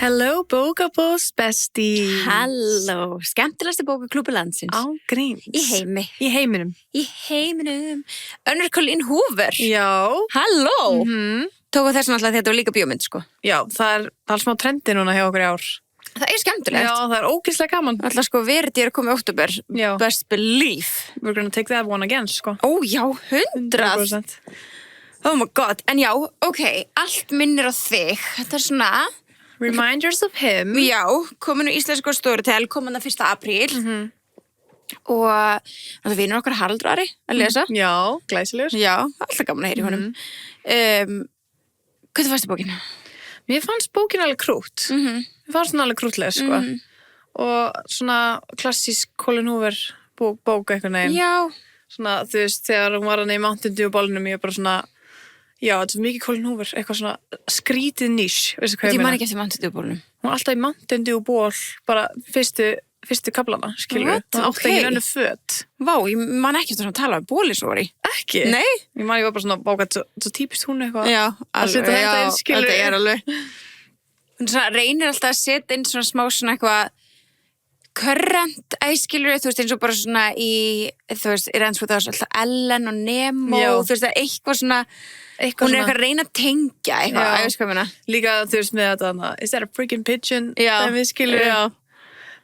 Hello, bókaboss bestie. Halló, skemmtilegasti bókaklúbbi landsins. Á gríns. Í heimi. Í heiminum. Í heiminum. Önnur Colleen Hoover. Já. Halló. Tóku Tóku þessu náttúrulega því að þetta var líka bíómynd, sko. Já, það er alls smá trendi núna hjá okkur í ár. Það er skemmtilegt. Já, það er ógeðslega gaman. Alltaf sko verið komið í október. Já. Best believe. We're gonna take that one again, sko. Ó, já, 100%. Oh my god. En já, ok, allt minnir á þig. Þetta er svona... Reminders of him. Já, komin úr íslensku Storytel, komin það 1. apríl. Og það vinur okkar Haraldur Ari að lesa. Já, glæsilegur. Já, alltaf gaman að heyra í honum. Hvað fannst þér bókina? Mér fannst bókin alveg krútt. Mér fannst hún alveg krúttlega, sko. Og svona klassísk Colleen Hoover bók einhvern veginn. Já. Svona, þú veist, þegar hún var hann í Mountain Dew bólnum, ég bara svona... Já, þetta er mikið Colleen Hoover, eitthvað svona skrítið nýs, veistu hvað ég meina? Ég man ekki eftir Mountain Dew bólunum. Hún var alltaf í Mountain Dew ból, bara fyrstu kaplana, skilur við. Hún átti ekki önnu föt. Vá, ég man ekki eftir að tala um bóli svo var í. Ekki? Nei. Ég man ég var bara svona bókað, svo típist hún eitthvað. Já, alveg, þetta er alveg. Hún svona reynir alltaf að setja inn svona smá svona eitthvað current æskilur, þú veist, eins og bara svona í, þú veist, í reynsfótt það var alltaf Ellen og Nemo, þú veist, það er eitthvað svona, hún er eitthvað að reyna að tengja eitthvað, ég veist hvað ég meina. Líka, þú veist, með þetta, is that a freaking pigeon? Já, við skilur, já.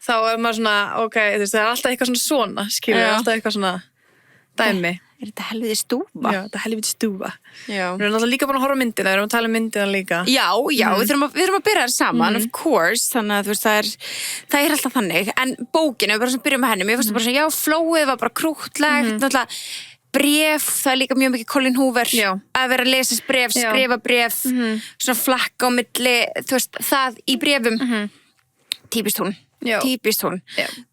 Þá er maður svona, ok, þú veist, það er alltaf eitthvað svona, skilur, alltaf eitthvað svona dæmi. Er þetta helviti stúfa? Já, þetta er helviti stúfa. Já. Við erum náttúrulega líka búin að horfa á myndina, við erum að tala um myndina líka. Já, við þurfum að byrja það saman, of course, þannig að þú veist, það er alltaf þannig. En bókinu, við bara sem byrjum með henni, mér fannst bara svona, já, flowið var bara krúttlegt, náttúrulega, bréf, það er líka mjög mikið Colleen Hoover, að vera að lesa bréf, skrifa bréf, svona flakka á milli, þú veist, það í bréfum, típist hún. Típist hún.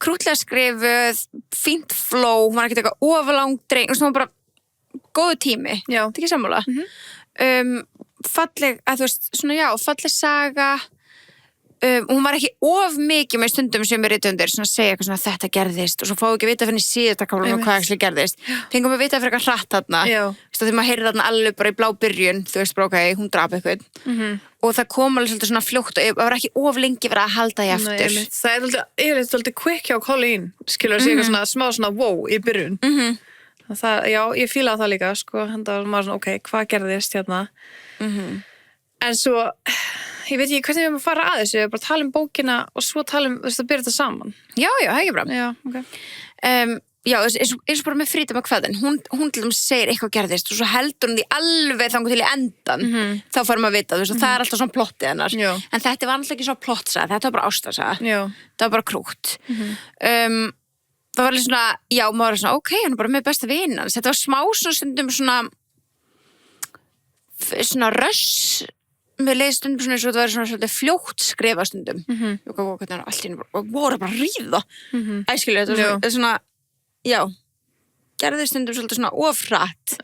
Krútlega skrifuð, fínt flow, hún var ekkert eitthvað ofurlangdrein, hún var bara góðu tími. Já. Þetta ekki sammála. Falleg, að þú veist, svona já, falleg saga. Hún var ekki of mikið með stundum sem er rithöfundur, svona að segja eitthvað svona þetta gerðist og svo fáum við ekki að vita fyrir síðasta kaflanum hvað ekki gerðist. Fengum við að vita fyrir eitthvað hratt þarna. Þegar maður heyrði þarna alveg bara í blá byrjun, þú veist bara ok, hún drap eitthvað. Og það kom alveg svolítið svona fljótt og það var ekki of lengi verið að halda í eftir. Það er svolítið quick hjá Colleen, skilur að segja eitthvað svona smá svona wow í byrjun. Það, já, ég fílaði það líka, sko, það var maður svona ok, hvað gerðist hérna? En svo, ég veit ekki hvernig við erum að fara að þessu, við bara tala um bókina og svo tala þú veist, að byrja þetta saman. Já, það er ekki bra. Já, ok. Já, eins og bara með Fríða McFadden, hún til dæmis segir eitthvað gerðist og svo heldur hún því alveg þangur til í endan, þá farum að vita, þú veist, og það er alltaf svona plottið hennar. En þetta var alltaf ekki svona plottsaga, þetta var bara ástarsaga. Það var bara krútt. Það var alveg svona, já, maður var svona, ok, hann er bara með besta vin hans. Þetta var smá svona stundum svona röss. Mér leiði stundum svona eins og þetta var svona svolítið fljótt skrifa stundum. Hvernig allt í henni bara, voru bara að ríða. Æskilu, þetta var svona, já, gerði stundum svolítið svona ofrætt.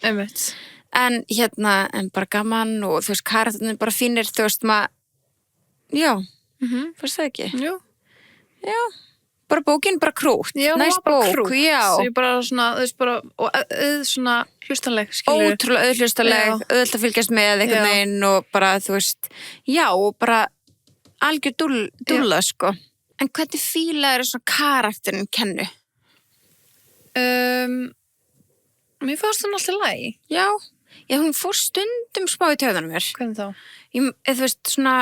En en bara gaman og þú veist, karakterinn bara fínir, þú veist, já, fannst það ekki? Jú. Já, bara bókin bara krútt. Já, næst bók, krútt. Já. Svo ég bara svona, þú veist, bara, og svona hlustanleg, skilur. Ótrúlega hlustanleg, auðvitað að fylgjast með einhvern veginn og bara, þú veist, já, og bara algjör dúlla, sko. En hvernig fílaður svona karakterinn Kennu? Mér fannst hún alltaf lægi. Já, hún fór stundum smá í töðunum mér. Hvernig þá? Þú veist, svona,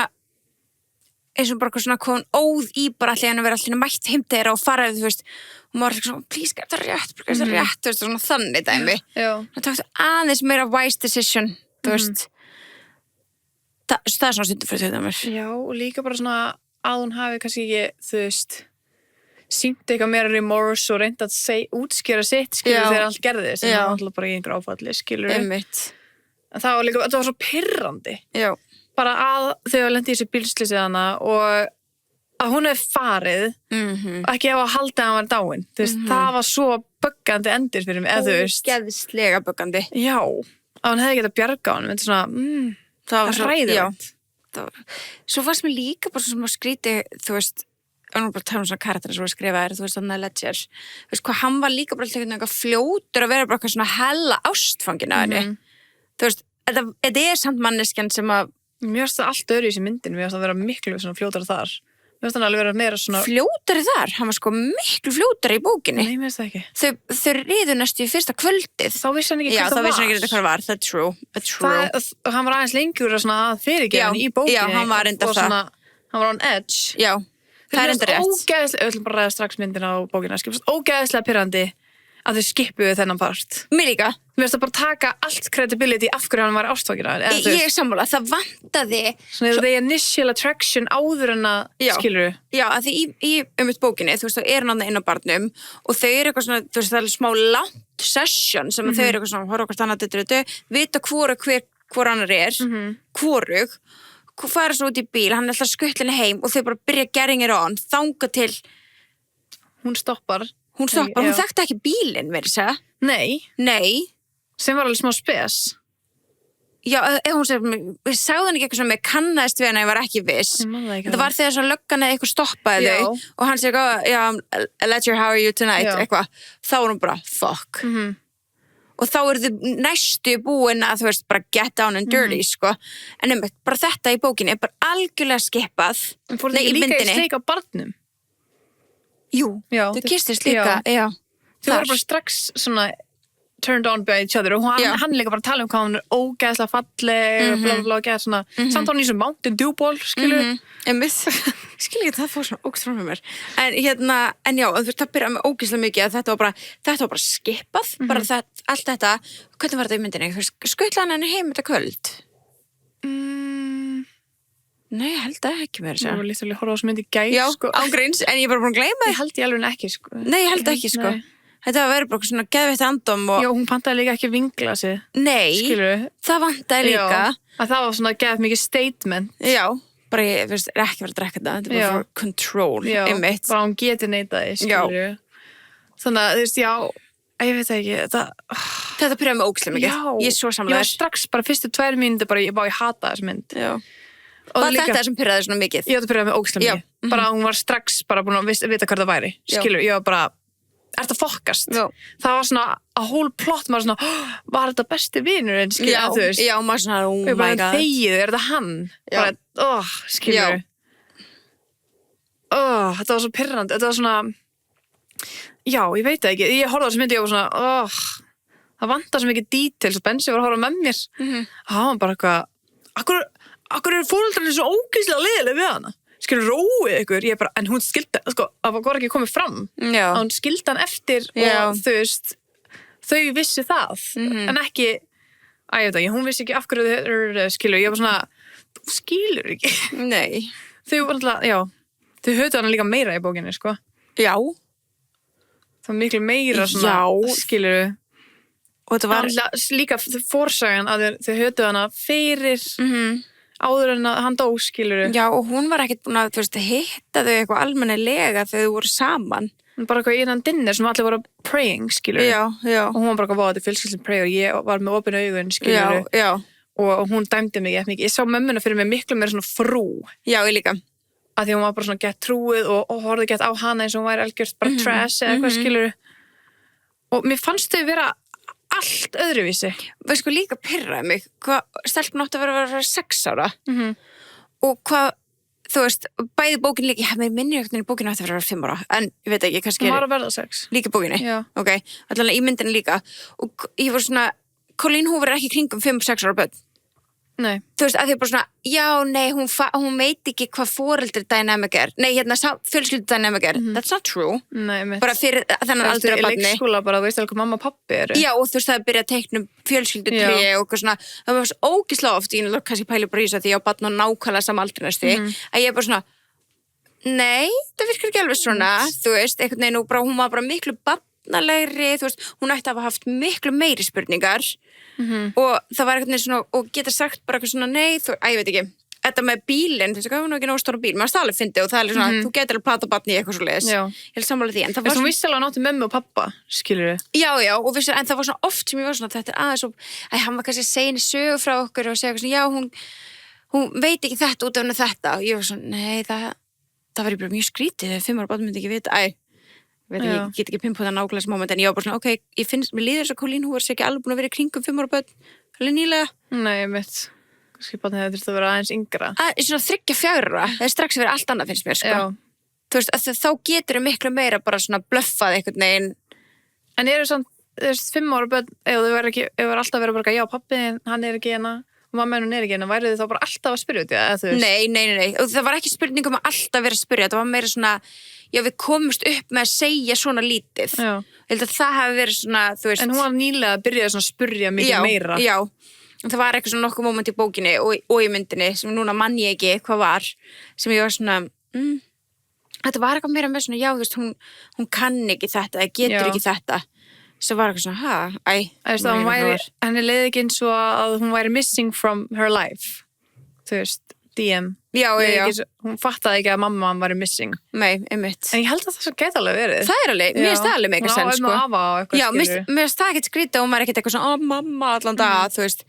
eins og bara svona hvað hún óð í bara allir en að vera allir mætt heim til þeirra og faraði, þú veist, og maður var svona, please, er það rétt, þú veist, svona þannig dæmi. Það tókstu aðeins meira wise decision, þú veist. Það er svona stundum fyrir töðunum mér. Já, og líka bara svona að hún hafi kannski ekki, þú veist, sýnt eitthvað meira remorse og reynd að útskýra sitt, skilur, þegar allt gerðist, en það var alltaf bara í einhver áfalli, skilur. Einmitt. En það var líka, þetta var svo pirrandi. Já. Bara að þau lendi í þessu bílslýsið hana og að hún hefði farið og ekki ef að halda að hann var dáinn. Þú veist, það var svo böggandi endir fyrir mig, eða þú veist. Ógeðslega böggandi. Já, að hún hefði getað bjarga hann, þetta svona, það var svo hræðilegt. Svo fannst mér líka bara svona skríti, þú veist, og nú bara tala um svona karakter sem var skrifaðir, þú veist, þannig að Ledger, þú veist, hvað hann var líka bara eitthvað fljótur að vera bara eitthvað svona hella ástfangin af henni. Þú veist, þetta er samt manneskjan sem að Mér finnst það allt öðru í þessi myndin, mér finnst það vera miklu svona fljótara þar. Mér finnst það alveg vera meira svona... Fljótari þar, hann var sko miklu fljótari í bókinni. Nei, mér finnst það ekki. Þau riðu næstu í fyrsta kvöldið. Þá vissi hann ekki Já, hvað þá það var. vissi hann ekki hvað var, that's true. Og hann var aðeins lengur að svona fyrirgefa hann í bókinni. Já, hann var reyndar og það. Svona, hann var on edge. Já, það er reyndar rétt. Ógeðslega, við ætlum bara að ræða strax myndin á bókina. Ógeðslega pirrandi að þau skipuðu þennan part. Mér líka. Mér finnst það bara taka allt credibility af hverju hann var ástfangina. Ég er sammála, það vantaði svona the initial attraction áður en að skilurðu. Já, að því í bókinni, þú veist, þá er hann inn á barnum og þau eru eitthvað svona, þú veist, það er smá langt session sem þau eru eitthvað svona, horfa okkar annað, vita hvor annar er, hvorug, fara svo út í bíl, hann er alltaf skuttlinni heim og þau bara byrja getting it on, þanga til hún stoppar, hún þekkti ekki bílinn, verið segja. Nei. Sem var alveg smá spes. Já, ef hún segir, sagði hann ekki eitthvað sem ég kannaðist við hann að ég var ekki viss. Þetta var þegar svo löggan eða eitthvað stoppaði þau og hann segir, já, Ledger, how are you tonight, eitthvað. Þá var hún bara, fuck. Og þá eru þau næstu búin að, þú veist, bara get down and dirty, sko. En bara þetta í bókinni er bara algjörlega skipað. En fór þau líka í sleik á barnum? Jú, þau kistist líka, já. Þau voru bara strax svona turned on by each other og hann líka bara að tala hvað hann er ógeðslega falleg og blá og geða svona, samt hann í svona Mountain Dew ból, skilur. Skilur ekki, það fór svona ógst frá mér. En já, það byrjaði með ógeðslega mikið að þetta var bara skipað, bara allt þetta, hvernig var þetta í myndinni? Skuttla hann henni heim þetta kvöld? Nei, ég held það ekki verið. Ég var lítilega að horfa á þessu myndi gæt, sko. Já, ángríns, en ég er bara búin að gleyma það. Ég held ég alveg ekki, sko. Nei, ég held ekki, sko. Þetta var verið bara svona geðveitt andom og... Já, hún pantaði líka ekki vinglasi. Nei, skilur. Það vantaði líka. Já, að það var svona geðveitt mikið statement. Já, bara ég veist, er ekki verið að drekka þetta. Þetta er bara for control, einmitt. Bara hún geti neitaði, skilur. Þannig að, þú veist, já, ég veit ekki, þetta byrjaði með ógeðslega mikið. Ég er svo samlega. Ég var strax bara fyrstu 2 mínútur bara, ég hata þessu mynd. Já. Var þetta sem pyrraði svona mikið? Já, þetta pyrraði með ógeðslega mikið. Bara hún var strax bara búin að vita hvað það væri. Skilur, ég var bara, er þetta fokkast? Það var svona, a whole plot, maður svona, var þetta besti vinurinn, skilur, þú veist? Já, maður svona, oh my god. Þegið, er þetta hann? Bara, skilur. Þetta var svo pyrrandi, þetta var svona, já, ég veit það ekki. Ég horfði á þessu myndi, ég var svona, það vantar svo mikið details og Bensi var að horfa með mér. Það var bara eitthvað, akkur eru fóreldrarnir svo ógeðslega leiðileg við hana? Skilur, róið ykkur? Ég bara, en hún skildi, sko, það var ekki komið fram. Já. Hún skildi hann eftir og þú veist, þau vissi það. En ekki, ég veit ekki, hún vissi ekki af hverju þau skilur. Ég var svona, þú skilur ekki. Nei. Þau var alltaf, já, þau höfðu hana líka meira í bókinni, sko. Já. Það var miklu meira svona, skilur. Og þetta var líka fórsagan að þau höfðu hana fyrir... áður en að hann dó, skilur. Já, og hún var ekkert búin að, þú veist, hitta þau eitthvað almennilega þegar þau voru saman. Bara eitthvað innan dinner sem allir voru praying, skilur. Já. Og hún var bara eitthvað, þetta er fjölskyldin pray og ég var með opin augun, skilur. Já. Og hún dæmdi mig ekki mikið. Ég sá mömmuna fyrir mig miklu meira svona frú. Já, ég líka. Að því hún var bara svona gett trúið og horfði gett á hana eins og hún væri algjört bara trash eða eitthvað, skilur. Og mér fannst þau vera allt öðruvísi. Veist sko líka pirraði mig, stelpun átti að vera 6 ára og hvað, þú veist, bæði bókin líka, ég hef mér minnir ekkert en bókin átti að vera 5 ára, en ég veit ekki, kannski hún var að verða 6. Líka bókinni? Já. Ok, allavega í myndinni líka og ég var svona, Colleen Hoover er ekki kringum 5-6 ára börn. Nei. Þú veist, að því bara svona, já, nei, hún veit ekki hvað foreldri dynamic er. Nei, fjölskyldu dynamic er. That's not true. Nei, mitt. Bara fyrir þennan aldur af barni. Í leikskóla bara, þú veist alveg hvað mamma og pappi eru. Já, og þú veist, það er byrjað að teikna fjölskyldutré og eitthvað svona, það var svo ógeðslega oft, ég kannski pæli bara í þessu að því ég á barn og nákvæmlega sama aldri næstu, að ég er bara svona, nei, það virkar ekki alveg svona, þú veist, einhvern veginn og bara, hún var bara miklu barnalegri, þú veist, hún ætti að hafa haft miklu meiri spurningar og það var eitthvað svona, og geta sagt bara eitthvað svona, nei, ég veit ekki, þetta með bílinn, þú veist, það var nú ekki nóg stóra bíl, maður stálega fyndi og það er svona, þú getur alveg plata barni í eitthvað svo leiðis, ég held sammála því, en það var svona... Þú vissi alveg að náttu mömmu og pappa, skilur þau? Já, og vissi, en það var svona oft sem ég var svona, þetta er aðeins og, hann var kannski að segja henni sögu frá okkur og segja eitthvað svona, já, hún veit ekki þetta út af henni þetta og ég var svona, nei, það var bara mjög skrítið þegar 5 ára barn myndi ekki vita, ég get ekki pimpað það nákvæmlega sem moment, en ég var bara svona, ok, mér líður þess að Colleen Hoover sé ekki alveg búin að vera í kringum 5 ára barn, alveg nýlega. Nei, mitt. kannski barnið hefði þurft að vera aðeins yngra. Svona 3-4, það er strax verið allt annað finnst mér, sko. Já. Þú veist, að þá getur þau miklu meira bara svona blöffað einhvern veginn. En eru samt, þú veist, 5 ára börn, ef þú verður alltaf verið bara, já, pappiðin, hann er ekki hérna, og mamma henn er ekki hérna, værið þið þá bara alltaf að spyrja út í það, eða þú veist? Nei. Og það var ekki spurning um að alltaf vera að spyrja, það var meira svona, já, við komumst upp með að segja svona lítið. Já. Ég held að það hafi verið svona, þú veist. En hún var nýlega að byrja svona að spyrja mikið meira. Já. Það var eitthvað svona nokkuð moment í bókinni og í myndinni sem núna mann ég ekki hvað var, sem ég var svona, þetta var eitthvað meira með svona, já, þú veist, hún kann ekki þetta, getur ekki þetta. Svo var eitthvað svona, henni leiði ekki eins og að hún væri missing from her life. Þú veist, DM. Já. Hún fattaði ekki að mamma væri missing. Nei, einmitt. En ég held að það gæti alveg verið. Það er alveg, mér finnst það alveg meika senn, sko. Hún á afa og eitthvað, já, mér finnst það ekkert skrítið og maður er ekkert eitthvað svona, mamma allan dag, þú veist.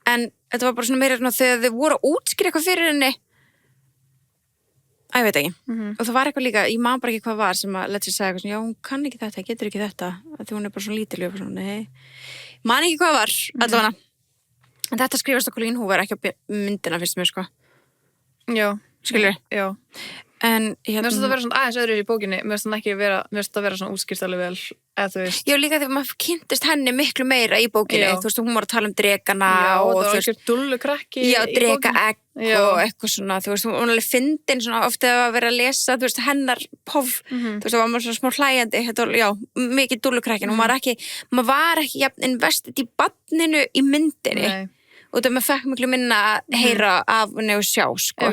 En þetta var bara svona meira svona þegar þau voru að útskýra eitthvað fyrir henni. Ég veit ekki. Og það var eitthvað líka, ég man bara ekki hvað var sem að Letty sagði eitthvað svona, já, hún kann ekki þetta, getur ekki þetta, því hún er bara svona lítil og svona, nei. Man ekki hvað var, allavega. En þetta skrifast á Colleen Hoover, ekki á myndina fyrst mér, sko. Já. Skilur? Já. En mér finnst þetta að vera svona aðeins öðru í bókinni, mér finnst þetta að vera svona útskýrt alveg vel, eða þú veist. Já, líka þegar maður kynntist henni miklu meira í bókinni, þú veist, hún var að tala dregana og það var ekki dullukrakki í bókinni. Já, drega-egg og eitthvað svona, þú veist, hún alveg fyndin svona ofta að vera að lesa, þú veist, hennar pof, þú veist, það var maður svona smá hlæjandi, þetta var, já, mikið dullukrakkin, maður var ekki jafn investið í barninu í myndinni. Nei. Og það maður fekk miklu minna að heyra af henni og sjá, sko.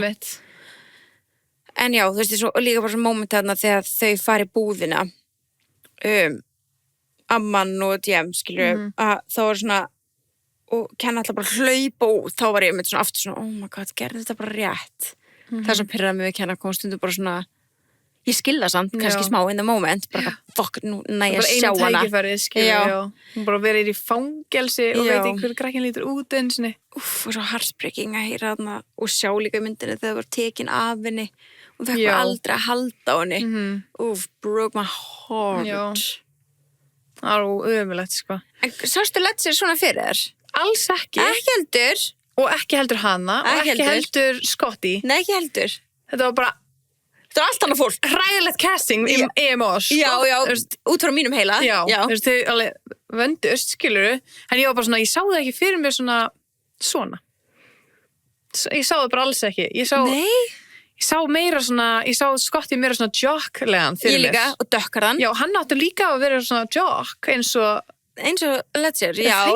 En já, þú veist, svo, líka bara svona moment þarna þegar þau fari í búðina amman og DM, skilju að þá var svona og kenna alltaf bara hlaupa út þá var ég með svona aftur svona, oh my god, gerði þetta bara rétt það sem pyrraði mig við kenna kom stundu bara svona ég skilða samt, kannski smá in the moment bara fokk, nú næ ég að sjá hana bara einu tækifæri, skilju, hún bara verið í fangelsi og veit ekki hvernig krakkin lítur út einsinni. Og svo heartbreaking að heyra hana og sjá líka í myndinni þegar það var tekin af henni og það var aldrei að halda á henni broke my heart. Já. Það var ömulegt, sko. En sástu Letty svona fyrir þér? Alls ekki. Ekki heldur. Og ekki heldur hana og ekki heldur Scotty. Nei, ekki heldur. Þetta var bara þetta var allt annað fólk. Hræðilegt casting í EMOs. Já, út frá mínum heila. Já. Þú veist, þau alveg vöndust, skilurðu. En ég var bara svona, ég sá það ekki fyrir mér svona. Ég sá það bara alls ekki. Ég sá meira svona, ég sá Scotty meira svona jock-legan fyrir mér. Ég líka, og dökkarðan. Já, hann átti líka að vera svona jock, eins og Letty, já,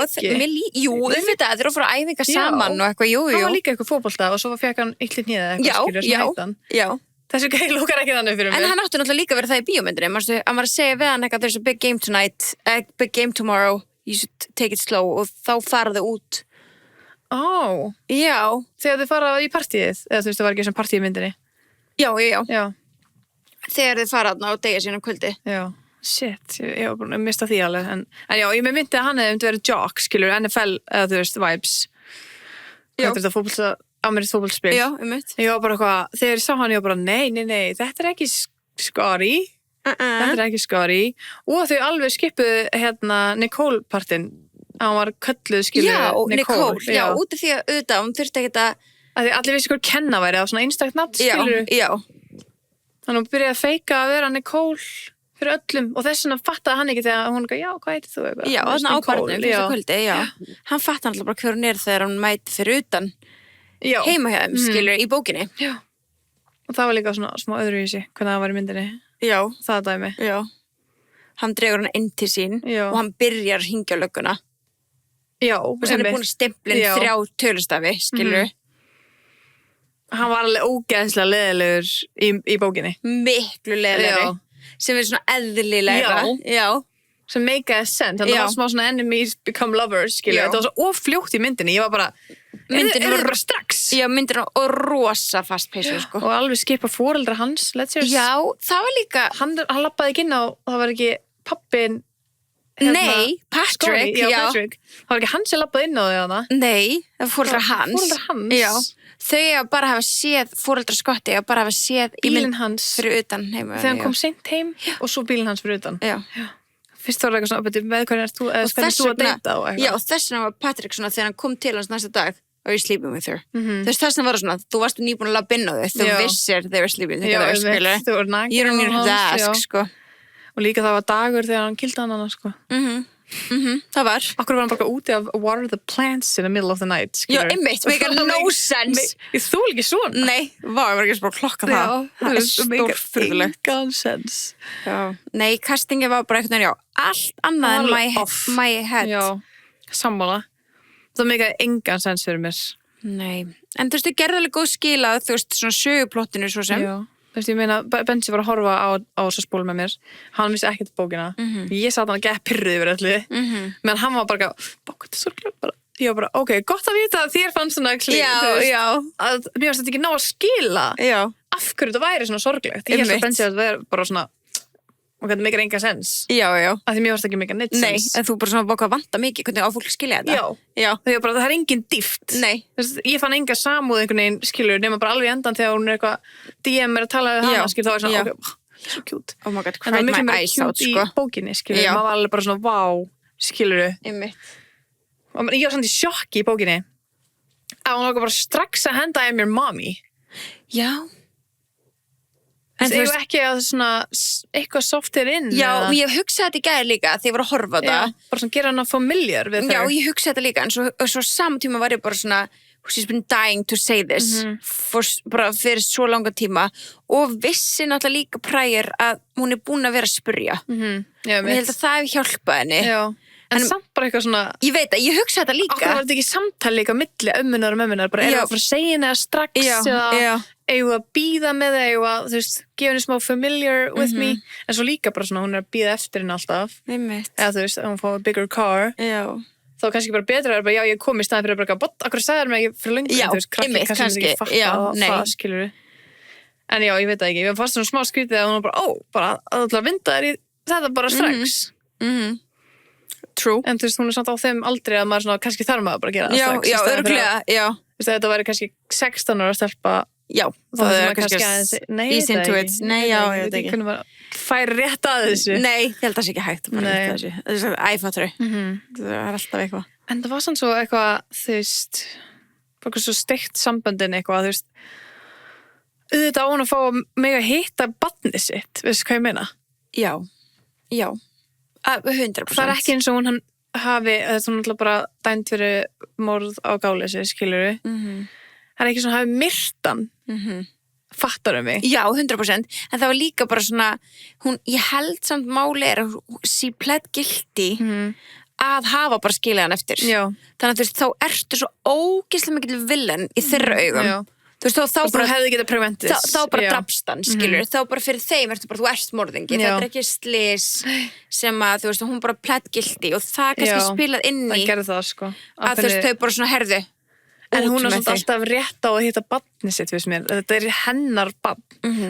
jú, þetta er að fara að æfinga saman og eitthvað, jú. Hann var líka eitthvað fótbolta og svo fekk hann illit nýðið eitthvað, já. Þessi gæi lúkar ekki þannig fyrir mér. En hann átti náttúrulega líka verið það í bíómyndinni, hann var að segja við hann eitthvað, there's a big game tonight, a big game tomorrow, you should take it slow og þá faraðu út. Já. Þegar þið fara í partíið, eða þú veist það var ekki sem partíið í myndinni. Já. Þegar þið fara þarna á degi sín kvöldi. Já. Shit, ég var búin að mista því alveg en já, ég með myndi að hann hefði verið jock, skilur, NFL, eða þú veist, vibes þetta er þetta amerískt fótboltaspil. Já, einmitt. Ég var bara eitthvað, þegar ég sá hann, ég var bara, nei, þetta er ekki Scotty þetta er ekki Scotty og þau alveg skipuðu hérna Nicole-partinn, hann var kölluð, skilur, Nicole. Já, út af því að auðvitað, hún þurfti ekki að allir vissi hvað kenna væri á svona einstakt nafn, skilur. Já. Þannig hún byrjaði að feika að vera Nicole fyrir öllum og þess vegna fattaði hann ekki þegar hún já, hvað heitir þú eitthvað? Já, þannig á barnum, þessu kvöldi, já. Hann fattaði alltaf bara hver hún er þegar hann mæti fyrir utan heima hjá þeim, skilur, í bókinni. Já. Og það var líka svona smá öðruvísi, hvernig það var í myndinni. Já. Það dæmi. Já. Hann dregur hann inn til sín og hann byrjar að hringja lögguna. Já. Og hann er búin að stimplin 3 tölustafi, skilur. Hann var alveg ógeðslega leiðilegur í bókinni. Miklu leiðilegri. Sem er svona eðlilega. Já. Sem meikaði sense. Þannig að það var smá svona enemies become lovers, skilur. Þetta var svo ofljótt í myndinni. Ég var bara, myndin var bara strax. Já, myndin var rosa fast peysu, sko. Og alveg skipa foreldra hans, let's say. Já, það var líka. Hann lappaði ekki inn á, það var ekki pappin. Nei, Patrick. Patrick. Það var ekki hann sem lappaði inn á þau hana. Nei, það var foreldra hans. Foreldra hans. Já. Þau að bara hafa séð foreldra Scotty að bara hafa séð bílinn hans fyrir utan heima. Þegar hann kom seint heim og svo bílinn hans fyrir utan. Já. Fyrst var það eitthvað svona, með hvernig er þú að deyta og eitthvað. Já, þess vegna var Patrick svona þegar hann kom til hans næsta dag are you sleeping with her? Þú veist, þess að var svona, þú varst nýbúin að labba inn á þau, þú Já. vissir they were sleeping Já, together, einmitt, skilu. þau voru nakin You don't even have to hans, ask, já. sko. Og líka það var dagur þegar hann kýldi hana, sko. Það var. Akkur var hann bara úti að water the plants in the middle of the night, Já, skilur. einmitt, make no sense. Ég þú ekki svona. Nei, ég var ekki bara að klokka það. Það er stórfurðulegt. Engan sens. Já. Nei, castingi var bara einhvern veginn, já, allt annað en Alveg off. my head. Já, sammála. Það meikaði engan sens fyrir mér. Nei, en þú veist, þau gerði alveg góð skila, þú veist, svona söguplottinu svo sem. Já. Þú veist, ég meina, Benji var að horfa á þessa spól með mér. Hann vissi ekkert bókina. Ég sat hann að geða pyrrið yfir öllu. Meðan hann var bara, bók, þetta er sorglega bara. Ég var bara, ok, gott að vita að þér fannst svona actually, Já, þú veist, já. að mér fannst þetta ekki ná að skila Já. af hverju þetta væri svona sorglegt. Ég held að Einmitt. Benji að þetta væri bara svona, ok, þetta meikir enga sens. Já, já. Af því mér fannst ekki meika neitt Nei, sens. en þú bara svona bóka vanta mikið, hvernig á fólk að skilja þetta? Já. Já. Þegar bara, það er engin dýft. Nei. Ég fann enga samúð einhvern veginn, skilur, nema bara alveg í endan þegar hún er eitthvað DM að tala við Já, hana, skilur, þá er svona, já. ok, ég er svo cute. Oh my god, En það cried er miklu my meira eyes out, cute í sko. bókinni, skilur, Já. maður var alveg bara svona, vá, skilur. Einmitt. Og ég var samt í sjokki í bókinni að hún var bara strax að henda I am your mommy. Já. En þú veist ekki að svona eitthvað softir inn. Já, eða- og ég hugsaði þetta í gæri líka þegar ég var að horfa á Já, það. bara svona gera hana familiar við Já, þau. ég hugsaði þetta líka, en svo samtíma var ég bara svona, she's been dying to say this bara fyrir svo langa tíma og vissi náttúrulega líka prægir að hún er búin að vera að spyrja. Já, Og ég held að það hef hjálpað henni. Já, en samt bara eitthvað svona, Ég veit að, ég hugsaði þetta okkur líka. var þetta ekki samtal líka á milli ömmunar og mömmunar, bara Já. erum við að fara að segja henni eða strax Já, eða já. eigum við að býða með það, eigum við að, þú veist, gefa henni smá familiar with me, en svo líka bara svona, hún er að býða eftir henni alltaf, Einmitt. eða þú veist, ef hún fá a bigger car, Já. þá kannski bara betra að vera bara, já, ég kom í staðin fyrir að bara, akkur sagði mér ekki fyrir löngu, Já, þú veist, krakki einmitt, kannski kannski. ekki fatta Já, nei. það, skilur en já, ég veit það ekki, við fannst svona smá skrítið að hún var bara, bara að það vinda þér í þetta bara strax, True. en þú veist, hún er samt á þeim aldrei að maður svona, kannski þarf maður bara að gera það Já, strax, í já, staðinn fyrir örglega, já. þú veist, þetta væri kannski 16 ára stelpa, Já, þá það þarf er kannski ease into it. Nei, já, ég veit ekki. hvernig maður fær rétt að þessu Nei, ég held að það sé ekki hægt að bara Nei. rétta þessu. Það er æfatru. Það er alltaf eitthvað. en það var samt svo eitthvað, þú veist bara eitthvað svo steikt samböndin eitthvað, þú veist auðvitað á hún að fá mig að hitta barnið sitt, veistu hvað ég meina? Já, já. 100%. Það er ekki eins og hún hafi, þetta er náttúrulega bara dæmt fyrir morð á gáleysi, skilurðu. Það er ekki svona hafi myrtan, fattaru mig. Já, 100%. En það var líka bara svona, ég held samt máli er að she pled guilty að hafa bara skilið hann eftir. Já. Þannig að þú veist, þá ertu svo ógeðslega mikil villan í þeirra augum. Já. Þú veist, þá Þú bara... hefði getað preventið. Þá bara drapst hann, skilur, þá bara fyrir þeim ertu bara, þú ert morðingi, Já. þetta er ekki slys sem að, þú veist, hún bara pled guilty og það kannski Já. spilað inn í Það gerði það, sko. að þú veist, þau bara svona herðu En út hún er með samt þig. alltaf rétt á að hitta barnið sitt, veist mér. Þetta er hennar barn.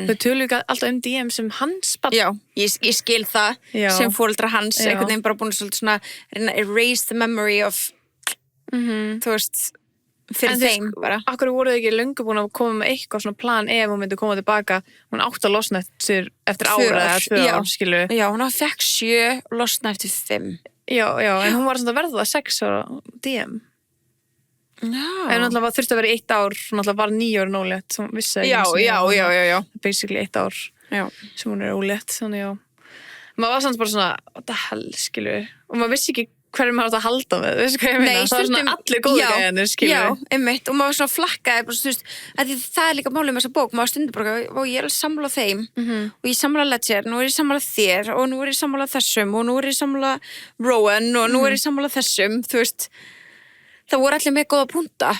Þau tölu ekki alltaf DM sem hans barn. Já, ég skil það Já. sem fóreldra hans, Já. einhvern veginn bara búin svolítið svona reyna að erase the memory of þú veist, fyrir En þú þeim bara. Akkur voru þau ekki löngu búin að koma með eitthvað svona plan ef hún myndi koma tilbaka. Hún átti að losna eftir ára eða 2 Já. ár, skilu. Já, hún fekk 7 og losna eftir 5. Já, en hún var svona að verða 6 ára DM. En Já, náttúrulega var þurfti að vera í 1 ár, hún náttúrulega var 9 ára ólétt, sem hún vissi ekki já, einu sinni já, að hún já, var já, já. basically 1 ár Já. sem hún er ólétt, þannig já. Maður var samt bara svona, what the hell, skilu, og maður vissi ekki hverju maður átt að halda með, veistu hvað ég meina? Það var svona allir góðu gæðinir, skilu. Já, einmitt, og maður svona flakkaði bara, þú veist, að það er líka málið með þessa bók, maður stundur bara, og ég er alveg sammála þeim og ég sammála Ledger, nú er ég sammála þér og nú er ég sammála þessum og nú er ég sammála Rowan og nú er ég sammála þessum, þú veist, það voru allir með góða punta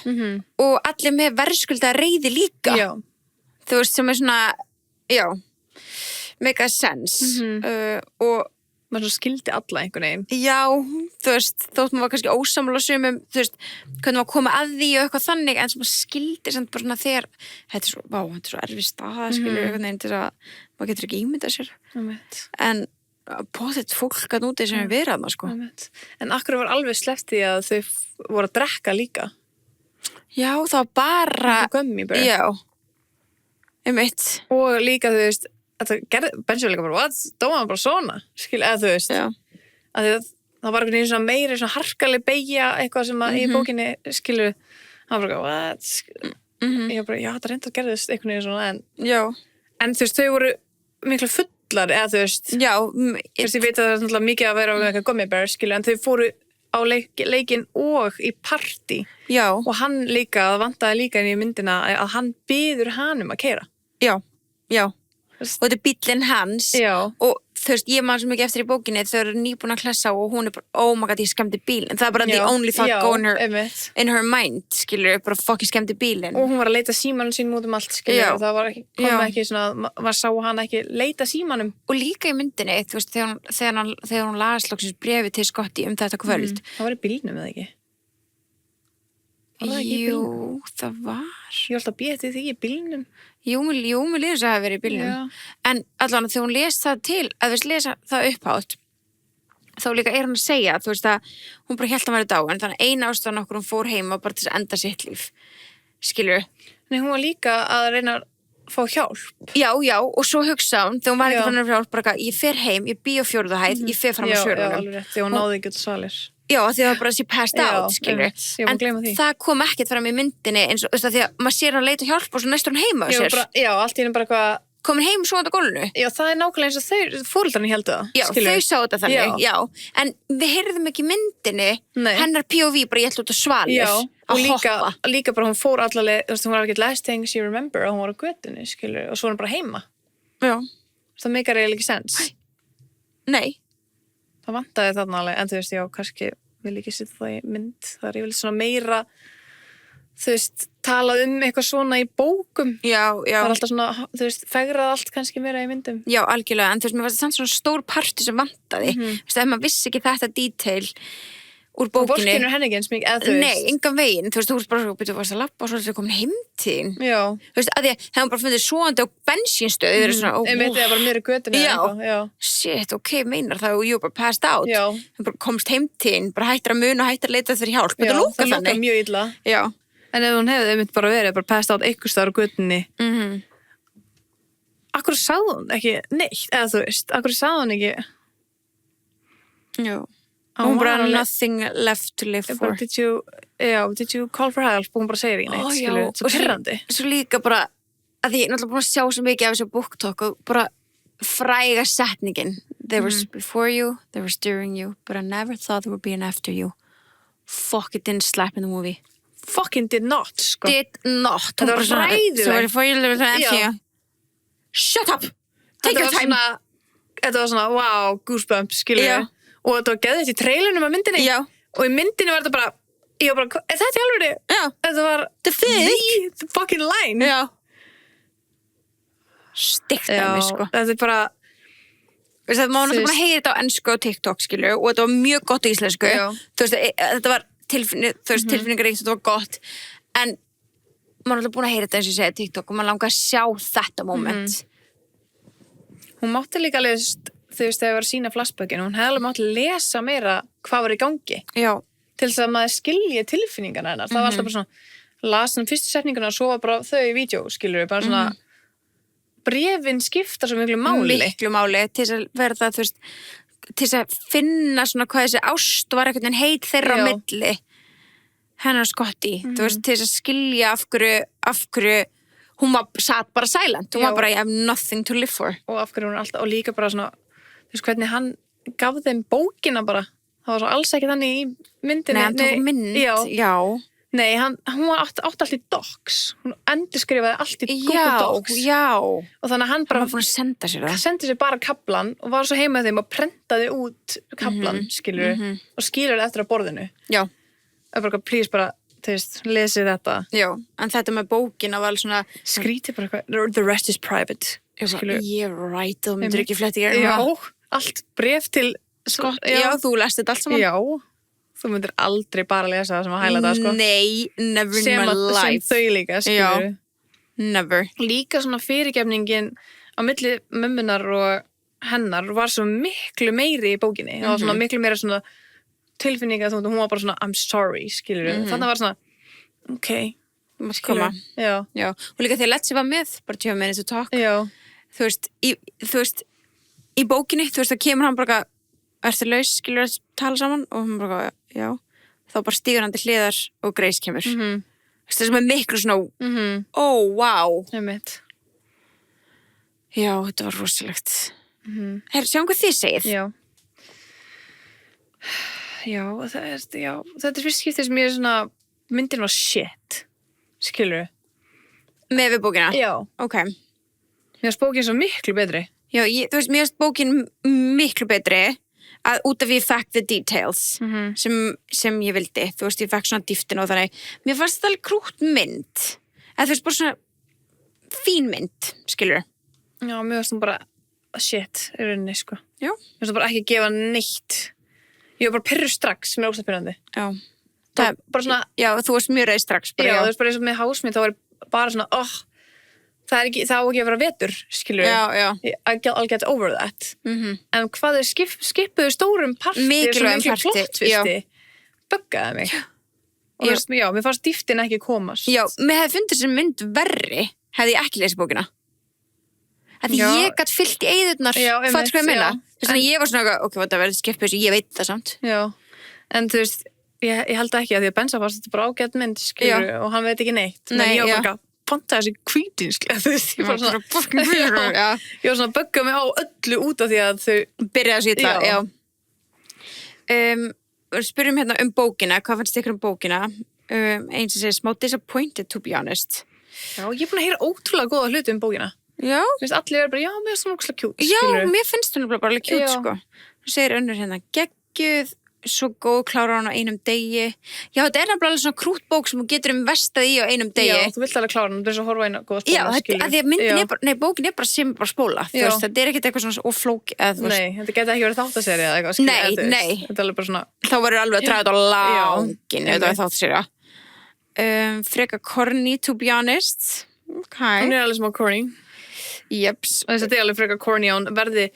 og allir með verðskulda reiði líka, Já, þú veist, sem er svona, já, make a sense og maður svona skildi alla einhvern veginn. já, þú veist, þótt maður var kannski ósammála sumum, þú veist, hvernig maður koma að því og eitthvað þannig, en sem maður skildi samt bara svona þegar, þetta er svo erfið staða, skilur, einhvern veginn til að maður getur ekki ímyndað sér, en potið fólk að núti sem er verið þarna, sko. En akkur var alveg sleppt því að þau voru að drekka líka. Já, það var bara, Gummy bear. já, einmitt, Og líka, þú veist, þetta gerði, Benji var líka bara, what? Dóma hann bara svona? Skil, eða þú veist. já, Að það var einhvern veginn svona meiri, svona harkaleg beygja, eitthvað sem að í bókinni, skilur, hann bara, what? Ég bara, já, þetta reyndar gerðist einhvern veginn svona, en þú veist, þau voru miklu fullar, eða þú veist, ég veit að það er náttúrulega mikið að vera með eitthvað gummy bear, skilur, en þau fóru á leikinn og í partí. Já. Og hann líka, það vantaði líka inn í myndina að hann biður hann að keyra. Já. Og þetta er bíllinn hans. Já. Og þú veist, ég man svo mikið eftir í bókinni þau eru nýbúin að klessa og hún er bara, oh my god, ég skemmti bílinn. Það er bara the only thought going in her mind, skilur, bara fuck, ég skemmti bílinn. Og hún var að leita símanum sínum út allt, skilur, það var ekki svona, maður sá hann ekki leita símanum. Og líka í myndinni, þú veist, þegar hún las loksins bréfi til Scotty þetta kvöld. Það var í bílnum, eða ekki? Jú, það var. Ég var alltaf að bíða til því í bílnum. Jú, mér líður þess að hafa verið í bílnum. Já. En allan þegar hún les það til, að við lesa það upphátt, þá líka er hann að segja, þú veist að hún bara hélt að vera dáin, þannig að eina ástæðan okkur hún fór heim var bara til að enda sitt líf. Skilur? Nei, hún var líka að reyna að fá hjálp. Já, og svo hugsa hún, þegar hún var ekki fann að hjálp, bara ég fer heim, ég bý á 4. hæð, ég fer fram á 4. Já, alveg rétt, þegar hún náði ekki út svalir. Já, því það var bara að sé passed out, skilur. En það kom ekkert fram í myndinni eins og því að maður sér hann leita hjálp og svo næstur hann heima á sér. Já, allt í henni bara eitthvað... Komin heim svo á gólfinu. Já, það er nákvæmlega eins og þau, fóreldrarnir héldu það. Já, þau sá þetta þannig, já. En við heyrðum ekki myndinni, hennar POV bara ég ætla út á svalir að hoppa. Líka bara hún fór allaleg, þú veist, hún var ekki last thing she remember og hún var á götunni, skilur, og svo var hún bara heima. Já. Það meikar eiginlega ekki sens. Nei. Það vantaði þarna alveg, en þú veist, já, kannski vil ekki setja það í mynd. Það er yfirleitt svona meira, þú veist, talað eitthvað svona í bókum. Já. Það er alltaf svona, þú veist, fegrað allt kannski meira í myndum. Já, algjörlega, en þú veist, mér var þetta samt svona stór partur sem vantaði. Þú veist, ef maður vissi ekki þetta detail úr bókinni. Og vorkennur henni ekki eins mikið, eða þú veist. Nei, engan veginn, þú veist, þú veist bara, þú varst að labba og svo er þetta komin heimtíðin. Já. Þú veist, að því að hefum bara fundið svoandi á bensínstöð, þau eru svona, Ég veit það bara mér í götunni eða eitthvað, já. Shit, ok, meinar það og you bara passed out. Já. Þú bara komst heimtíðin, bara hættir að muna og hættir að leita fyrir hjálp. Þetta lúkar þannig. Það mjög illa. Já. En ef hún hefði einmitt bara verið, bara passed out einhvers staðar á götunni. Akkur sagði hún ekki neitt, eða þú veist, akkur sagði hún ekki. Já. Hún bara nothing left to live for. Did you call for help? Og hún bara segir ekki neitt, skilur, svo pirrandi. Svo líka bara, að ég er náttúrulega búin að sjá svo mikið af þessu BookTok og bara fræga setningin. They were before you, they were steering you, but I never thought they were being after you. Fuck, it didn't slap in the movie. Fucking did not, sko. Did not. Þetta var hræðilegt. So before you, they were after you. Shut up! Take your time! Þetta var svona, wow, goosebumps, skilur. Já. Og þetta var geðið í trailunum af myndinni. Já. Og í myndinni var þetta bara, ég var bara, er þetta í alvöru? Já. Þetta var the fucking line. Já. Stikkt af mig, sko. Þetta er bara... Það má náttúrulega bara heyra þetta á ensku og TikTok, skilur, og þetta var mjög gott í íslensku. Já. Þú veist, þetta var tilfinningaríkt, þetta var gott, en maður er alltaf búin að heyra þetta eins og ég segi TikTok og maður langar að sjá þetta moment. Hún mátti líka alveg, þú veist, þegar ég var að sína flashbackinu, hún hefði alveg mátt lesa meira hvað var í gangi. Já. Til þess að maður skilji tilfinningarna hennar. Það var alltaf bara svona, las hann fyrstu setninguna og svo var bara þau í vídeo, skilur við, bara svona, bréfin skipta svo miklu máli. Miklu máli, til þess að verða, þú veist, til þess að finna svona hvað þessi ást var einhvern veginn heit þeirra á milli hennar Scotty, þú veist, til þess að skilja af hverju hún satt bara silent, hún var bara I have nothing to live for. Og af hverju hún alltaf, og líka bara svona, þú veist, hvernig hann gaf þeim bókina bara, það var svo alls ekki þannig í myndinni. Nei, hann tók mynd, já. Nei, hún átti allt í docs, hún endurskrifaði allt í Google Docs. Já. Og þannig að hann bara... Hann var búin að senda sér það. Sendi sér bara kaplan og var svo heima þeim og prentaði út kaplan, skilur, og skilur það eftir á borðinu. Já. Og bara, please bara, þú veist, lesið þetta. Já, en þetta með bókina var alveg svona... Skrítið bara eitthvað, the rest is private. Skilur. Yeah, right, þú myndir ekki flett í gerð. Já, allt bréf til Scott. Já, þú lest þetta allt saman. Já. Þú myndir aldrei bara lesa það sem að hæla það, sko. Nei, never in my life. Sem þau líka, skilur. Já, never. Líka svona fyrirgefningin á milli mömmunar og hennar var svo miklu meiri í bókinni. Það var svona miklu meira svona tilfinninga, þú veist, hún var bara svona, I'm sorry, skilur. Þannig var svona, ok, koma. Já. Og líka þegar Letzi var með, bara 2 minutes to talk. Já. Þú veist, í bókinni, þú veist, það kemur hann bara, ertu laus, skilur að tala saman og hún bara, já, þá bara stígur hann til hliðar og Grace kemur Það sem er miklu svona, wow. Einmitt. Já, þetta var rosalegt. Herra, sjáum hvað þið segið. Já. Já, þetta er fyrst skiptið sem ég er svona, myndin var shit, skilurðu? Með við bókina? Já. Ok. Mér finnst bókin svo miklu betri. Já, þú veist, mér finnst bókin miklu betri að út af ég fekk the details sem ég vildi. Þú veist, ég fekk svona dýftin og þannig. Mér fannst það alveg krútt mynd. Eða þú veist, bara svona fín mynd, skilurðu? Já, mér finnst það bara shit í rauninni, sko. Já. Mér finnst það bara ekki að gefa neitt. Ég var bara pirru strax, sem er óstæðpyrrandi. Já. Það er bara svona... Já, þú varst mjög reið strax. Bara, Já, þú veist bara eins og með hásmið, þá var ég bara svona, það á ekki að vera vetur, skilur I'll get over that. En hvað er skipuðu stórum parti, mikilvægum parti, plottvisti, buggaði mig. Og þú veist, mér fannst dýftin ekki komast. Já, mér hefði fundið sem mynd verri, hefði ég ekki lesið bókina. Því ég gætt fyllt í eyðurnar, hvað sko ég meina? Þess að ég var svona, ok, það verður skipuð þessu, ég veit það samt. Já, en þú veist, ég held ekki að því að Benza fannst þetta bara ágætt mynd, skilur, og hann veit ekki neitt. Nei, ég var bara ponta þessi hvítin, þú veist, ég var svona ég var svona að bugga mig á öllu út af því að þau byrjaði að sýtla, spyrjum hérna bókina, hvað fannst ykkur bókina? Eins og segir smá disappointed, to be honest. Já, ég er búin að heyra ótrúlega góða hluti bókina. Já. Þú veist, allir er bara, já, mér er svona ókslega kjút, Já, mér finnst hún bara alveg kjút, sko. Þú segir önnur hérna, geggjuð, svo góð, klára hann á einum degi. Já, þetta er nefnilega svona krútbók sem þú getur vestað í á einum degi. Já, þú vilt alveg klára hann, þú er svo að horfa eina góða spóla, skilur. Já, því að myndin er bara, bókin er bara sem bara spóla. Þú veist, þetta er ekkert eitthvað svona oflók, eða þú veist. Nei, þetta geti ekki verið þáttaserja eða eitthvað, skilur. Nei. Þetta er alveg bara svona... Þá verður alveg að draga þetta á langin, ef þetta er þáttaserja. Freka corny, to be honest. Okay. Hún er alveg smá corny. Jeps. Þetta er alveg frekar corny á hann verði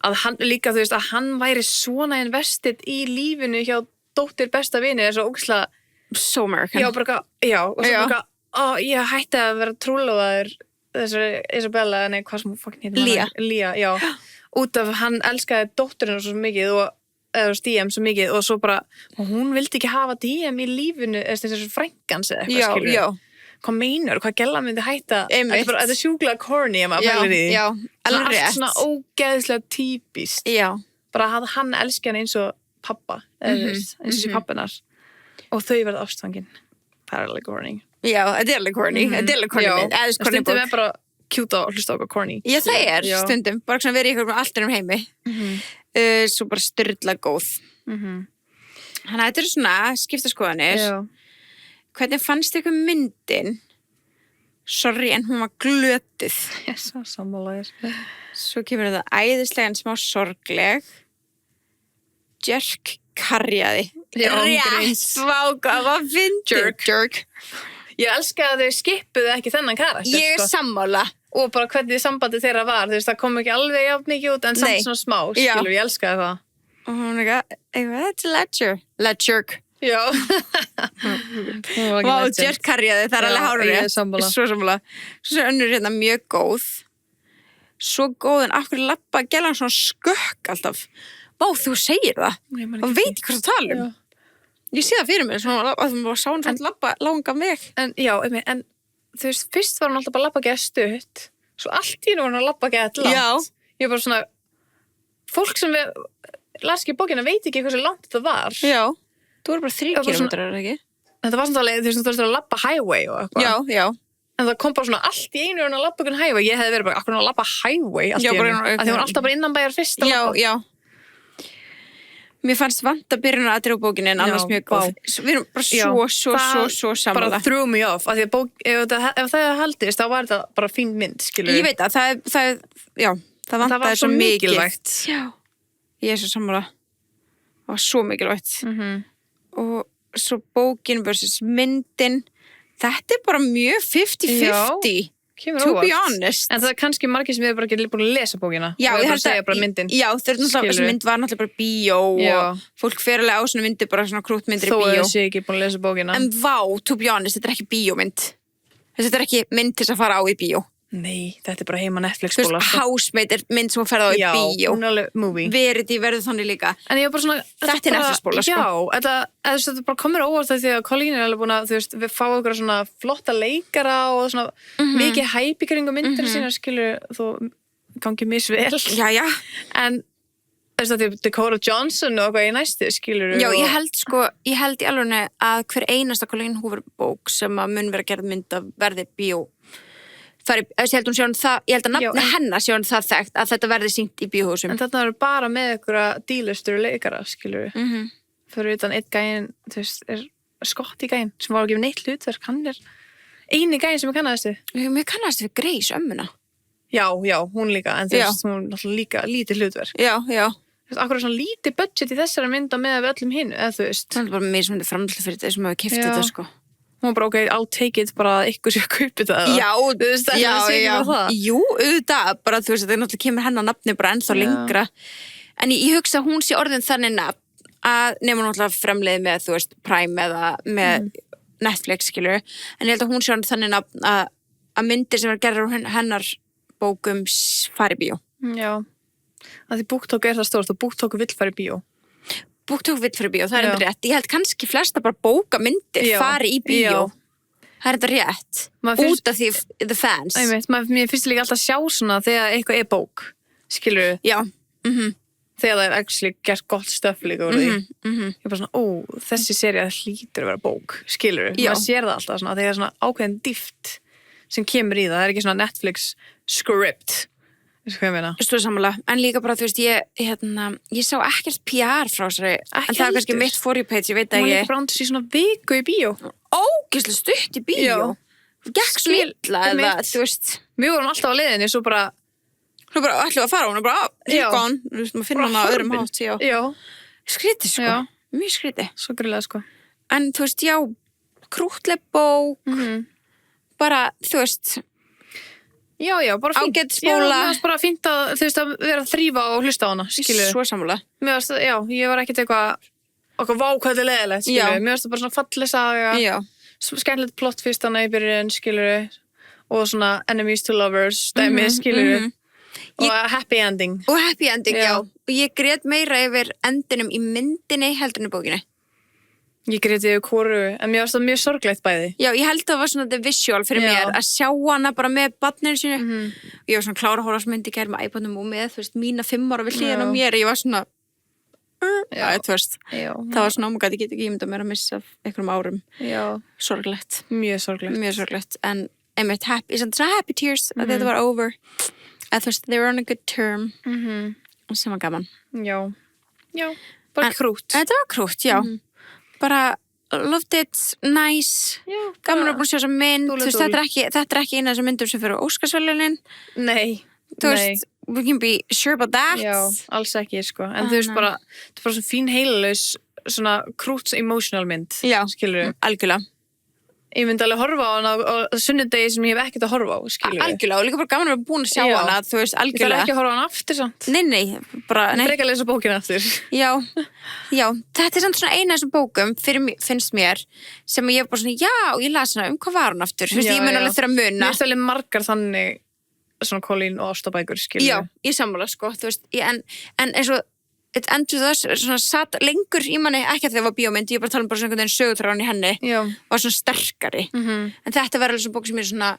að hann líka, þú veist, að hann væri svona invested í lífinu hjá dóttir besta vini er svo ógeðslega so American. Já, og svo bara, ég hætti að vera trúlóðaður þessari Isabella, nei, hvað sem hún fucking heitir? Lía, já. Út af hann elskaði dótturinn svo mikið eða DM svo mikið og svo bara, og hún vildi ekki hafa DM í lífinu, þessi frængans eða eitthvað, skilur. Já. Hvað meinar, hvað gæla myndi hætta þetta er sjúklega corny ef maður pælir í því alveg rétt svona ógeðslega típist bara að hann elski hann eins og pappa eins og sé pappinar og þau verða ástfangin það er alveg corny þetta er alveg corny stundum er bara cute að hlusta okkar corny það er stundum, bara svona verið ykkur með alltaf heimi svo bara styrla góð þannig að þetta er svona skiptaskoðanir Hvernig fannst ykkur myndin? Sorry, en hún var glötuð. Ég svo sammálaðir. Svo kemur þetta æðislega en smá sorgleg. Jerk karjaði. Rétt, váka, hvað fyndið? Jerk. Ég elska að þau skipuðu ekki þennan karakter. Ég er sammála. Og bara hvernig sambandi þeirra var. Þú veist, það kom ekki alveg jafn mikið út, en samt svona smá, skilur, ég elskaði það. Og hún er eitthvað, Ledger. Já. Vá, Jerk karjaði, það er alveg hárið. Svo sammála. Svo önnur hérna mjög góð. Svo góð, en akkur lappa gæla hann svona skökk alltaf. Vá, þú segir það. Og veit hvað það tala Ég sé það fyrir mér, svona að þú sá hann svona lappa langa mig. En þú veist, fyrst var hann alltaf bara lappa gæða stutt. Svo allt í nú var hann að lappa gæða langt. Ég bara svona, fólk sem las ekki bókina veit ekki hversu langt það var. Já. Þú voru bara 3 kilometrar, ekki? Þetta var svona alveg, þú veist, að lappa highway og eitthvað. Já. En það kom bara svona allt í einu að lappa einhvern highway. Ég hefði verið bara, akkur að lappa highway allt í einu. Að því hún var alltaf bara innanbæjar fyrst. Já. Mér fannst vanta byrjun að aðra á bókinni en annars mjög góð. Við erum bara svo sammála. Bara threw me off. Af því að ef það haldist, þá var þetta bara fín mynd, skilur. Ég veit að það vantaði svo mikilvægt. Já. Ég er svo sammála. Það var svo mikilvægt. Og svo bókin versus myndin þetta er bara mjög 50-50 to be honest en það er kannski margir sem hefur bara ekki búin að lesa bókina já, og bara segja bara myndin þessi mynd var náttúrulega bara bíó og fólk fer alveg á svona myndir bara svona krútmyndir í bíó þó þessi ekki búin að lesa bókina en vá, to be honest, þetta er ekki bíómynd þetta er ekki mynd til að fara á í bíó Nei, þetta er bara heima Þú Netflix-bóla, veist, Housemate er mynd sem hún ferði á í Já, bíó. hún er alveg movie. Verity verður þannig líka. En ég var bara svona... Þetta er bara- Netflix-bóla, sko. Já, þetta bara komur á óvart því að Colleen er alveg búin að, þú veist, við fáum okkur svona flotta leikara og svona mikið hæp í kringum myndir sína, skilur, þó gangi misvel. Já. En, þú veist, að Dakota Johnson og eitthvað í næstu, skilur. Já, ég held í alveg að hver einasta Colleen Hoover bók sem að mun vera gerð mynd að verði bíó. Ég held að nafni hennar sé hún það þekkt að þetta verði sýnt í bíóhúsum. En þetta er bara með einhverja dílustur leikara, skilur. Fyrir utan einn gæinn, þú veist, er Scotty gæinn sem var að gefa neitt hlutverk. Hann er eini gæinn sem ég kannaðist við. Mér kannaðist við Grace, ömmuna. Já, hún líka, en þú veist, hún er náttúrulega líka lítið hlutverk. Já. Þú veist, akkur er svona lítið budget í þessari mynda með við öllum hinn, eða þú veist. Það er bara mér sem þetta framlega fyrir þetta sem hefur keypt þetta, sko. Hún var bara, ok, I'll take it, bara að ykkur sé að kaupa þetta. Já, jú, auðvitað, bara þú veist, þetta náttúrulega kemur hennar nafni bara ennþá lengra. En ég hugsa að hún sé orðin þannig nafn að nema náttúrulega fremleið með, þú veist, Prime eða með Netflix, skilur. En ég held að hún sé orðin þannig nafn að myndir sem er gerðar úr hennar bókum fari bíó. Já, að því BookTok er það stórt og BookTok vill fara í bíó. BookTok vill fyrir bíó, það er enda rétt. Ég held kannski flesta bara bókamyndir fari í bíó. Það er enda rétt. Út af því the fans. Mér finnst líka alltaf að sjá svona þegar eitthvað er bók. Skilur Já. Þegar það er actually gert gott stöf líka úr því. Ég er bara svona, þessi sería hlýtur að vera bók. Skilur maður sér það alltaf svona, þegar það er svona ákveðin dýft sem kemur í það. Það er ekki svona Netflix script. Stóð samanlega, en líka bara þú veist ég sá ekkert PR frá þessari en það er kannski mitt for you page, ég veit að ég líka brandist í svona viku í bíó ógeðslega stutt í bíó gekk svo illa eða þú veist við vorum alltaf á leiðinni svo bara ætlum að fara hún og bara ríkon, þú veist maður finna hana á öðrum hátt skrítið sko, mjög skrítið svo grillega sko en þú veist krúttleg bók bara þú veist Já, bara fínt. Ágætisbóla. Mér varst bara fínt að, þú veist, að vera að þrífa og hlusta á hana, skilur. Svo sammála. Mér varst, ég var ekkert eitthvað vákvæði leðilegt, skilur. Mér varst það bara svona falleg saga. Já. Skemmtilegt plott fyrst hana í byrjun, skilur. Og svona enemies to lovers, dæmi, skilur. Og happy ending. Og happy ending, já. Og ég grét meira yfir endinum í myndinni heldur en í bókinni. Ég gréti yfir hvoru, en mér varst það mjög sorglegt bæði. Já, ég held að það var svona the visual fyrir mér að sjá hana bara með barninu sínu. Ég var svona klára að horfa á þessu mynd í gær með iPodnum og með, þú veist, mína 5 ára við hliðina á mér. Ég var svona, þú veist, það var svona ég get ekki ímyndað mér að missa einhverjum árum. Já. Sorglegt. Mjög sorglegt. Mjög sorglegt, en einmitt svona happy tears að þetta var over. Að þú veist, they were on a good term. Sem var gaman. Já, bara krútt. Þetta var krútt, já. Bara loved it, nice gaman að búin að sjá þessa mynd veist, þetta er ekki eina af þessum myndum sem fyrir Óskarsverðlaunin þú veist, we can be sure about that alls ekki sko en þú veist bara, þetta er bara svona fín heilalaus svona krútt emotional mynd skilur við, algjörlega ég myndi alveg horfa á hana á sunnudegi sem ég hef ekkert að horfa á, skilur við algjörlega, og líka bara gaman að vera búin að sjá hana þú veist, algjörlega ég þarf ekki að horfa á hana aftur samt nei, bara frekar að lesa bókina aftur já, þetta er samt svona eina af þessum bókum finnst mér, sem ég bara svona ég las hana, hvað var hún aftur þú veist, ég mun alveg þurfa að muna mér er alveg margar þannig svona Colleen og ástabækur, skilur já, ég sammála, sko, þú veist en eins og It Ends With Us svona satt lengur í manni, ekki að það var bíómynd, ég bara tala bara svona einhvern veginn sögutráðan í henni var svona sterkari en þetta var alveg svona bók sem er svona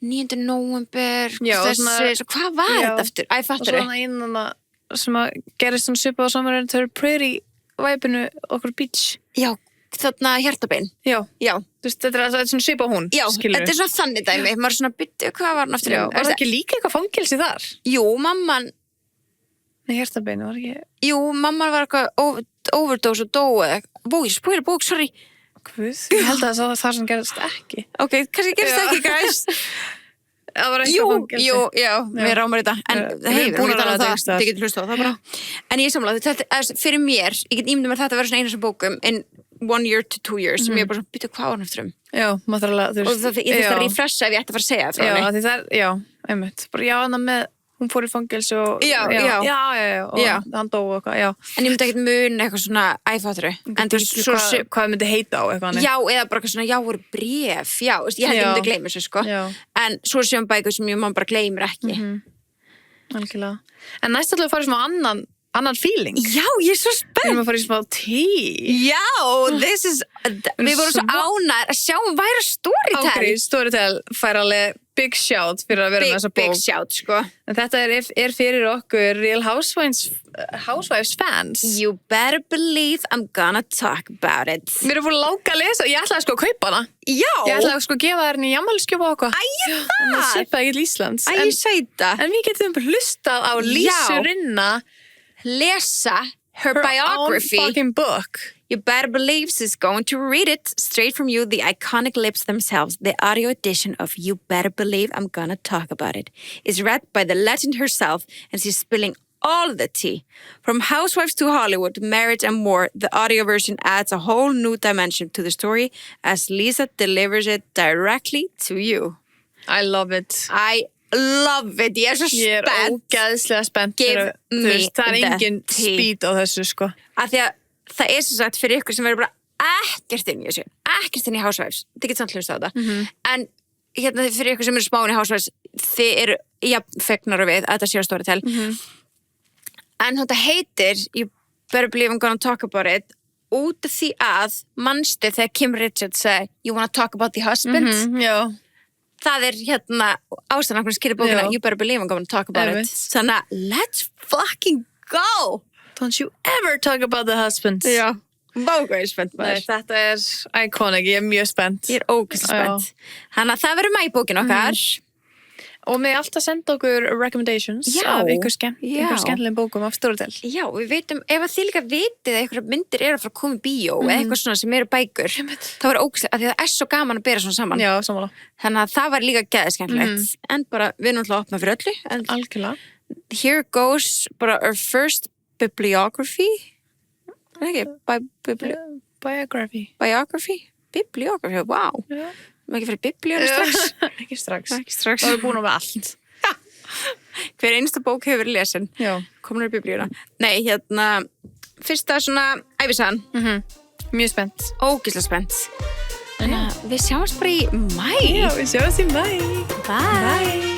9. nóvember hvað var þetta aftur? Æ, fattur og svona einan sem að gerist svona svipað á samarinn þau eru pretty væpinu okkur beach já, þarna hjartabein já, þú veist, þetta er svona svipað hún já, þetta er svona þannig dæmi maður er svona byttu, hvað var hann aftur? Var það ekki líka eitthvað fangelsi þar? Jú, mamman Nei, hjartabeinu var ekki... Jú, mamma var eitthvað overdose og dói. Ég spóir bók, sorry. Guð, ég held að það sem gerist ekki. Ok, kannski gerist ekki, guys. Það var eitthvað fangelsi. Já, við rámar þetta. En hei, við erum ekki talað það. Þið getur hlust á það bara. En ég samlaði, þetta, fyrir mér, ég get ímyndum að þetta verður svona eina sem bókum in 1 year to 2 years, sem ég bara svona, býta hvað var hann eftir Já, maður þarf alveg, og ég þurfti að refresha ef ég ætti að fara að segja það frá henni. Já, einmitt. Bara já, hana með hún fór í fangelsi og Já. og hann dó og eitthvað, já. En ég myndi ekkert mun eitthvað svona æfatru. En þú veist, hvað myndi heita á eitthvað? Já, eða bara eitthvað svona, já, voru bréf, já, veist, ég held ég myndi gleyma þessu, sko. Já. En svo sjöum bækur sem ég bara gleymir ekki. Algjörlega. En næst ætlum við að fara í smá annan feeling. Já, ég er svo spennt. Við erum að fara í smá tea. Já, við vorum svo ánægðir að sjá væri Storytel. Ágrið, Storytel fær alveg big shout fyrir að vera með þessa bók. Big shout, sko. En þetta er fyrir okkur Real Housewives fans. You better believe I'm gonna talk about it. Við erum búin að láka að lesa, ég ætlaði sko að kaupa hana. Já. Ég ætlaði sko að gefa þær henni í afmælisgjöf og okkur. Það. Það sippaði ekki til Íslands. Sæta. En við getum hlustað á Lísu Rinna. Lesa her biography. Own fucking book. You better believe she's going to read it straight from you, the iconic lips themselves. The audio edition of You Better Believe I'm Gonna Talk About It is read by the legend herself, and she's spilling all the tea. From housewives to Hollywood, marriage and more, the audio version adds a whole new dimension to the story as Lisa delivers it directly to you. I love it. I love it. Ég er svo spennt. Ég er ógeðslega spennt. Give me það er engin speed á þessu, sko. Af því að það er svo sagt fyrir ykkur sem verður bara ekkert inn í þessu, ekkert inn í Housewives, þið getur samt hlusta á þetta, en hérna fyrir ykkur sem eru smán í Housewives, þið eru fegnar við að þetta sé á Storytel, en þetta heitir You Better Believe I'm Gonna Talk About It út af því að manstu þegar Kim Richards segi You Wanna Talk About the Husband, Já. Það er hérna ástæðan okkur skilja bókina You Better Believe I'm Gonna Talk About It, þannig að let's fucking go. Don't you ever talk about the husband. Já, bóka er spennt Nei, þetta er iconic, ég er mjög spennt. Ég er ógeðslega spennt. Þannig að það verður með í bókin okkar. Og með alltaf senda okkur recommendations af ykkur skemmtilegum bókum af Storytel. Já, við veitum, ef að þið líka vitið að einhverja myndir eru að fara að koma í bíó eða eitthvað svona sem eru bækur, þá er ógeðslega, af því það er svo gaman að bera svona saman. Já, sammála. Þannig að það var líka geðskemmtilegt. En bara, við erum alltaf að opna fyrir öllu. Algjörlega. Here goes bara our first bibliography. Biography. Wow. Já. Má ekki fyrir biblíunum strax? Ekki strax. Það Það er búin að vera allt. Hver einsta bók hefur verið lesin. Já. Komin í biblíuna. Nei, hérna, fyrsta svona ævisagan. Mjög spennt. Ógeðslega spennt. Við sjáumst bara í mæ. Já, við sjáumst í mæ. Bye.